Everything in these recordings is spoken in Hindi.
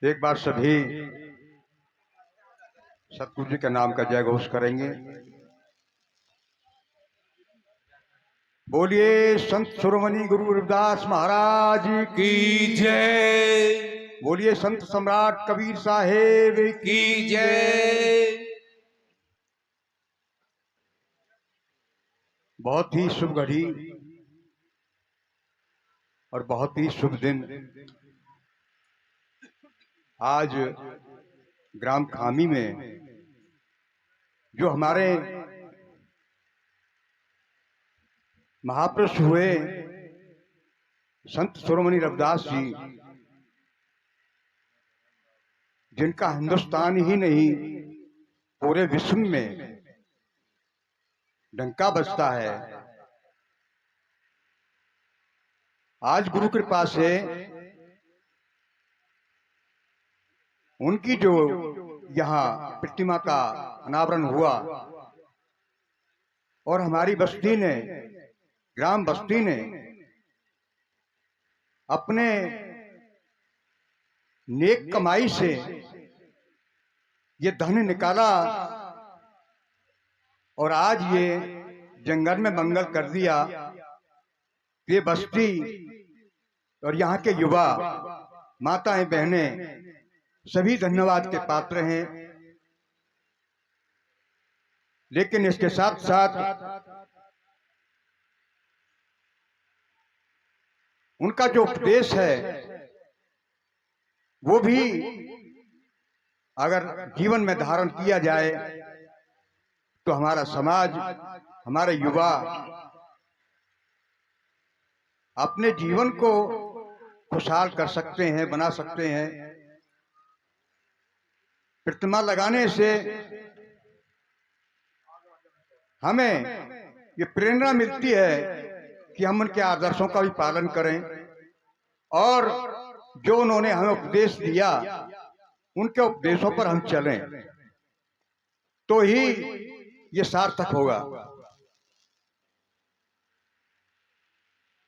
एक बार सभी सतगुरु जी के नाम का जय घोष करेंगे। बोलिए संत शिरोमणि गुरु रविदास महाराज की जय। बोलिए संत सम्राट कबीर साहेब की जय। बहुत ही शुभ घड़ी और बहुत ही शुभ दिन आज ग्राम खामी में जो हमारे महापुरुष हुए संत शिरोमणि रविदास जी, जिनका हिंदुस्तान ही नहीं पूरे विश्व में डंका बजता है, आज गुरु कृपा से उनकी जो यहाँ प्रतिमा का अनावरण हुआ और हमारी बस्ती ने, ग्राम बस्ती ने अपने नेक कमाई से ये धन निकाला और आज ये जंगल में मंगल कर दिया। ये बस्ती और यहाँ के युवा, माताएं, बहनें सभी धन्यवाद के पात्र हैं। लेकिन इसके साथ साथ उनका जो उपदेश है वो भी अगर जीवन में धारण किया जाए तो हमारा समाज, हमारे युवा अपने जीवन को खुशहाल कर सकते हैं, बना सकते हैं। प्रतिमा लगाने से हमें ये प्रेरणा मिलती है कि हम उनके आदर्शों का भी पालन करें और जो उन्होंने हमें उपदेश दिया उनके उपदेशों पर हम चलें तो ही ये सार्थक होगा।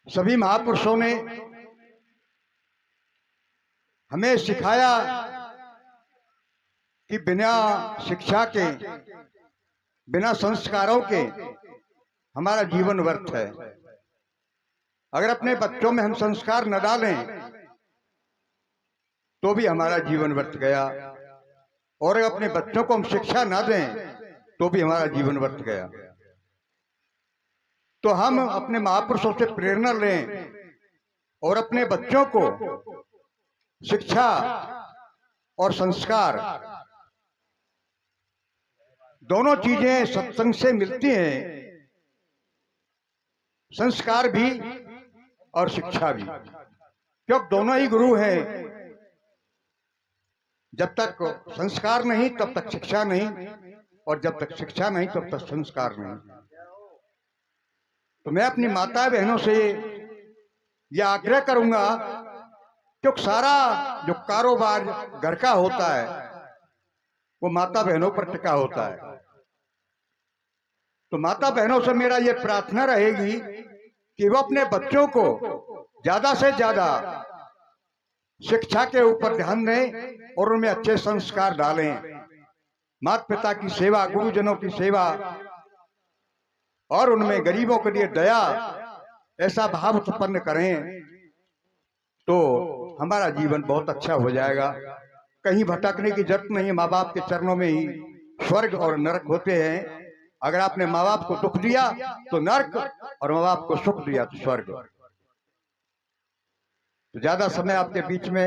सभी महापुरुषों ने हमें सिखाया कि बिना शिक्षा के, बिना संस्कारों के हमारा जीवन व्यर्थ है। अगर अपने बच्चों में हम संस्कार न डालें तो भी हमारा जीवन व्यर्थ गया, और अपने बच्चों को हम शिक्षा न दें तो भी हमारा जीवन व्यर्थ गया। तो हम अपने महापुरुषों से प्रेरणा लें और अपने बच्चों को शिक्षा और संस्कार दोनों चीजें सत्संग से मिलती हैं, संस्कार भी और शिक्षा भी, क्योंकि दोनों ही गुरु हैं। जब तक संस्कार नहीं तब तक शिक्षा नहीं, और जब तक शिक्षा नहीं तब तक संस्कार नहीं। तो मैं अपनी माता बहनों से यह आग्रह करूंगा, क्योंकि सारा जो कारोबार घर का होता है वो माता बहनों पर टिका होता है। तो माता बहनों से मेरा ये प्रार्थना रहेगी कि वो अपने बच्चों को ज्यादा से ज्यादा शिक्षा के ऊपर ध्यान दें और उनमें अच्छे संस्कार डालें। माता पिता की सेवा, गुरुजनों की सेवा और उनमें गरीबों के लिए दया, ऐसा भाव उत्पन्न करें तो हमारा जीवन बहुत अच्छा हो जाएगा। कहीं भटकने की जरूरत नहीं है। माँ बाप के चरणों में ही स्वर्ग और नरक होते हैं। अगर आपने माँ बाप को दुख दिया तो नरक, और माँ बाप को सुख दिया तो स्वर्ग। तो ज्यादा समय आपके बीच में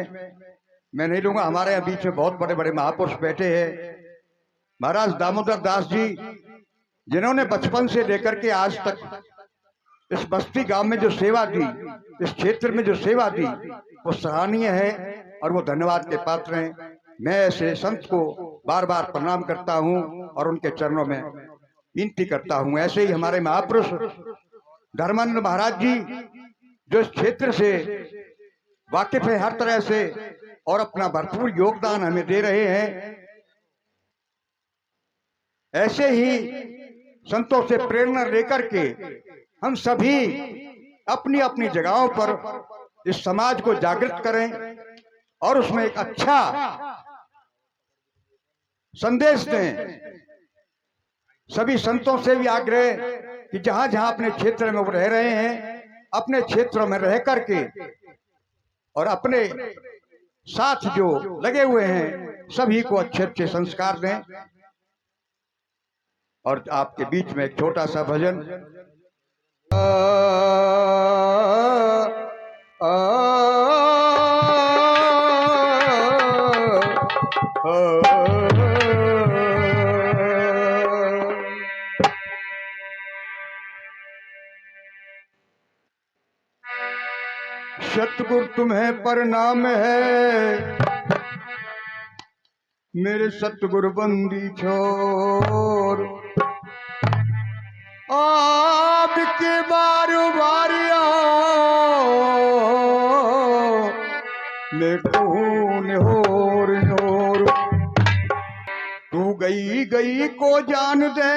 मैं नहीं लूंगा। हमारे यहाँ बीच में बहुत बड़े बड़े महापुरुष बैठे हैं। महाराज दामोदर दास जी, जिन्होंने बचपन से लेकर के आज तक इस बस्ती गांव में जो सेवा दी, इस क्षेत्र में जो सेवा दी, वो सराहनीय है और वो धन्यवाद के पात्र हैं। मैं ऐसे संत को बार बार प्रणाम करता हूं और उनके चरणों में विनती करता हूं। ऐसे ही हमारे महापुरुष धर्मानंद महाराज जी, जो इस क्षेत्र से वाकिफ है हर तरह से और अपना भरपूर योगदान हमें दे रहे हैं, ऐसे ही संतों से प्रेरणा लेकर के हम सभी अपनी अपनी जगहों पर इस समाज को जागृत करें और उसमें एक अच्छा संदेश दें। सभी संतों से भी आग्रह कि जहां जहां अपने क्षेत्र में वो रह रहे हैं, अपने क्षेत्रों में रह करके और अपने साथ जो लगे हुए हैं सभी को अच्छे अच्छे संस्कार दें। और आपके बीच में एक छोटा सा भजन। सतगुरु तुम्हें प्रणाम है, मेरे सतगुरु बंदी छोर। आपके बारू बारिया मैं कौन होर होर। तू गई गई को जान दे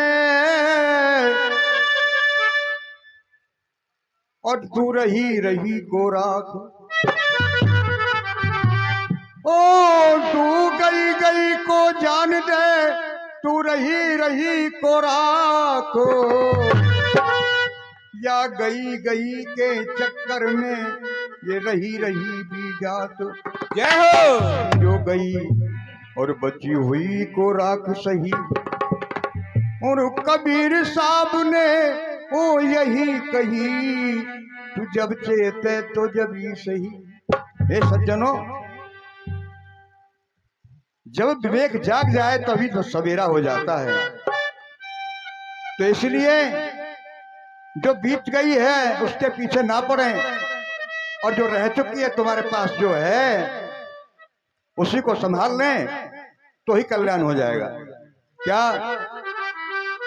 और तू रही रही को राख। ओ तू गई गई को जान दे, तू रही रही को राख। या गई गई के चक्कर में ये रही रही भी जात। जय हो। जो गई और बची हुई को राख सही। और कबीर साहब ने ओ यही कही, तू जब चेते तो जब ही सही। हे सज्जनों, जब विवेक जाग जाए तभी तो सवेरा हो जाता है। तो इसलिए जो बीत गई है उसके पीछे ना पड़े, और जो रह चुकी है तुम्हारे पास जो है उसी को संभाल लें तो ही कल्याण हो जाएगा। क्या?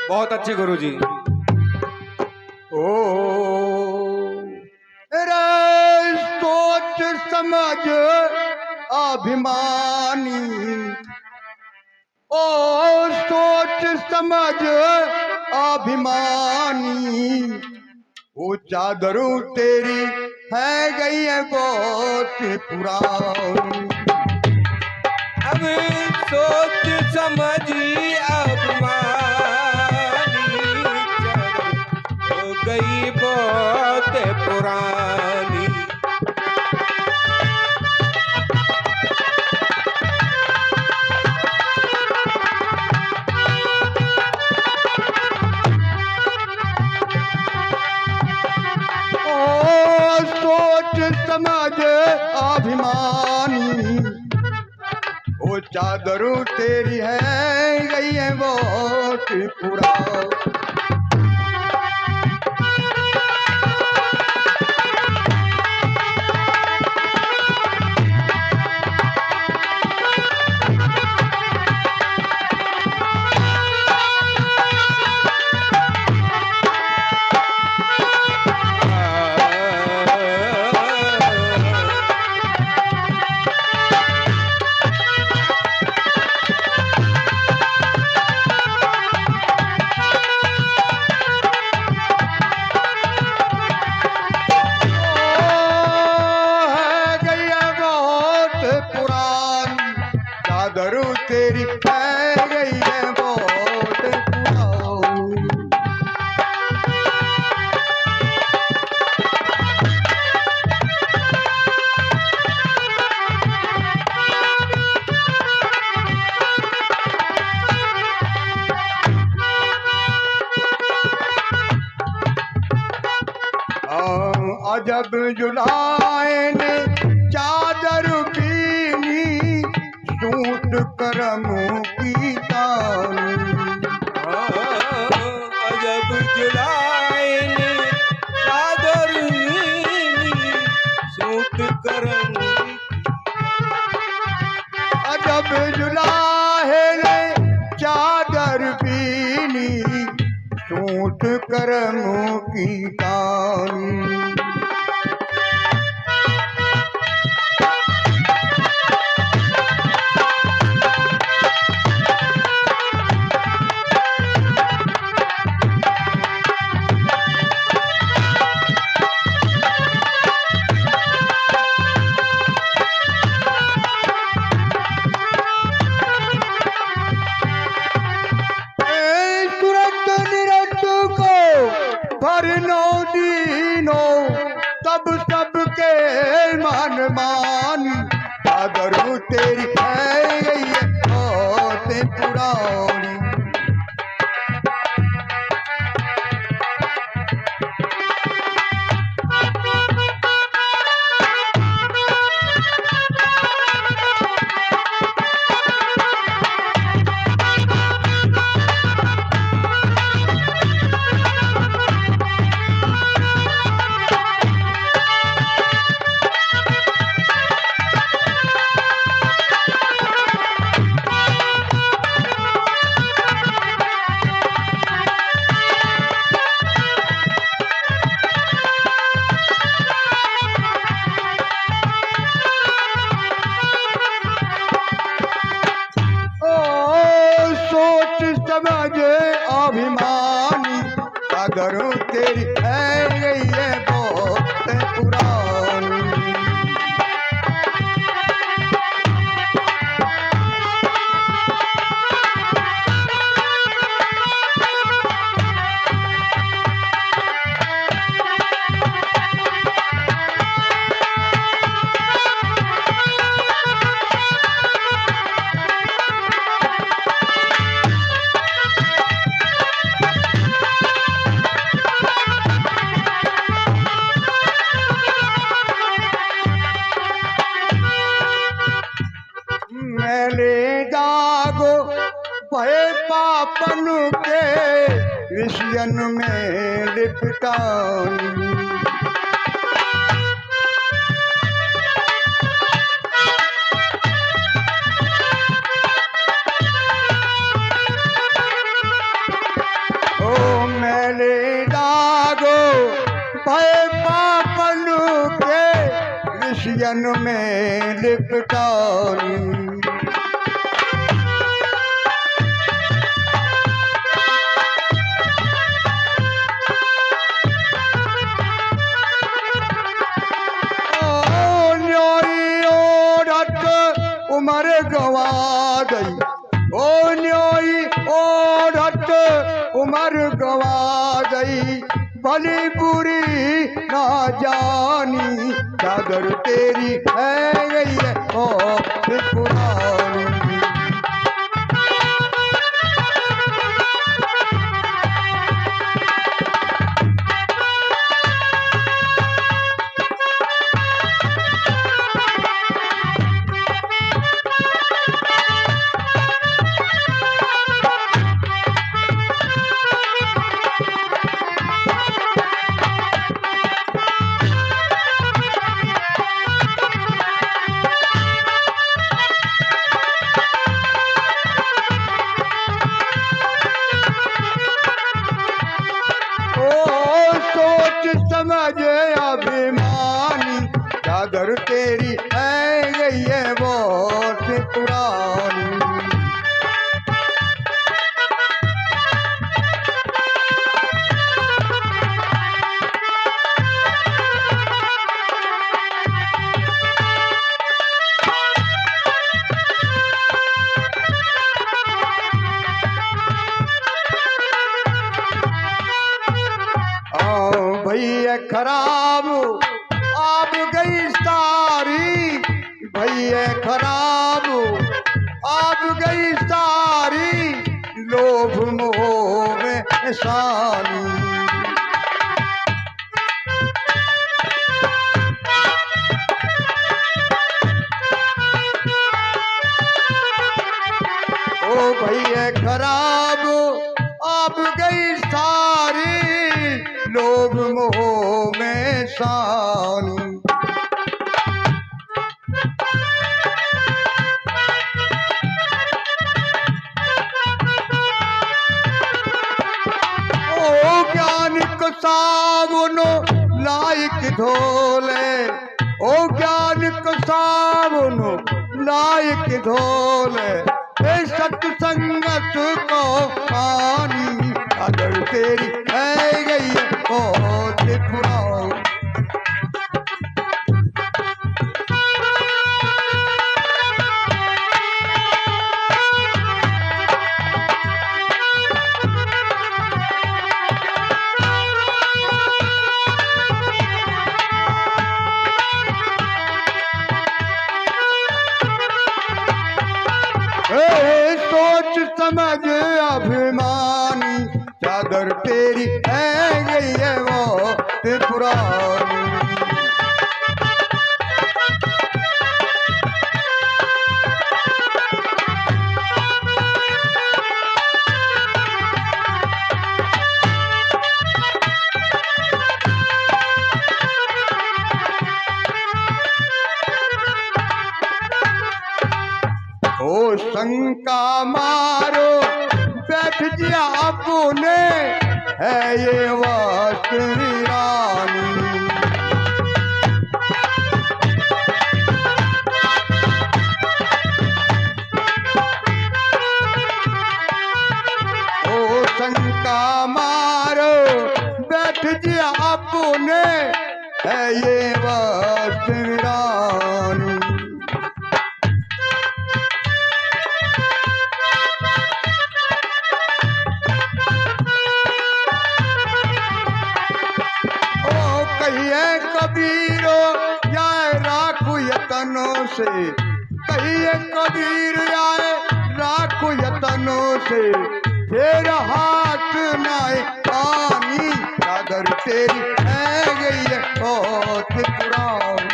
बहुत अच्छे गुरुजी। ओ रे सोच समझ अभिमानी, ओ सोच समझ अभिमानी। वो चादरू तेरी है गई है बहुत पुरानी। अब सोच समझी अभिमानी, हो गई बहुत पुरानी। सोच समझ अभिमानी, वो चादरू तेरी है गई है बहुत पुरानी। चादरू तेरी है गई है बहुत पुरानी। अजब जुलाए ने चादर पीनी, सूट करम की तानी। अजब जुलाए ने चादर पीनी, सूट करम। अजब जुलाए ने चादर पीनी, सूट करम की तानी। तेरी है ये बहुत पुरानी। समझ अभिमानी अगर तेरी है ये बहुत पुरानी। मैंने जागो भय पापन के विषयन में लिपटानी। ओ मैंने जागो भय पापन के विषयन में लिपटानी। उमर गवा गई ओ न्योई औरत उमर गवा गई भली बुरी ना जानी चादर तेरी है गई है ओ पुरानी। समझ अभिमानी चादर तेरी है ये बहुत पुरानी। भैया खराब आप गई सारी भैया खराब आप गई सारी लोभ मोह में सानी। ओ भैया खराब आप गई सारी लोभ मोह में सानी। ओ ज्ञान को सावनो लायक धोले ओ ज्ञान को सावनो लायक धोले सत्संगत को पानी अगर तेरी है गई बहुत पुरानी। ए सोच समझ अभिमानी, चादर तेरी है गई है बहुत पुरानी। ओ शंका मारो बैठ जिया अपने, है ये वस्त वीरानी। ओ शंका मारो बैठ जिया अपने, है ये वस्त वीरानी। कहिए कबीरो जाए राखू यतनों से, कहिए कबीर आए राखू यतनों से, फिर हाथ नाए पानी, चादर तेरी है गई है बहुत पुरानी।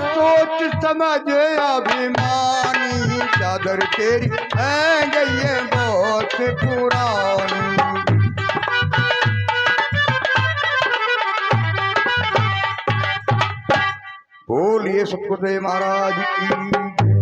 सोच समझ अभिमानी, चादर तेरी है गई है बहुत पुरानी। बोलिए सतगुरुदेव महाराज की।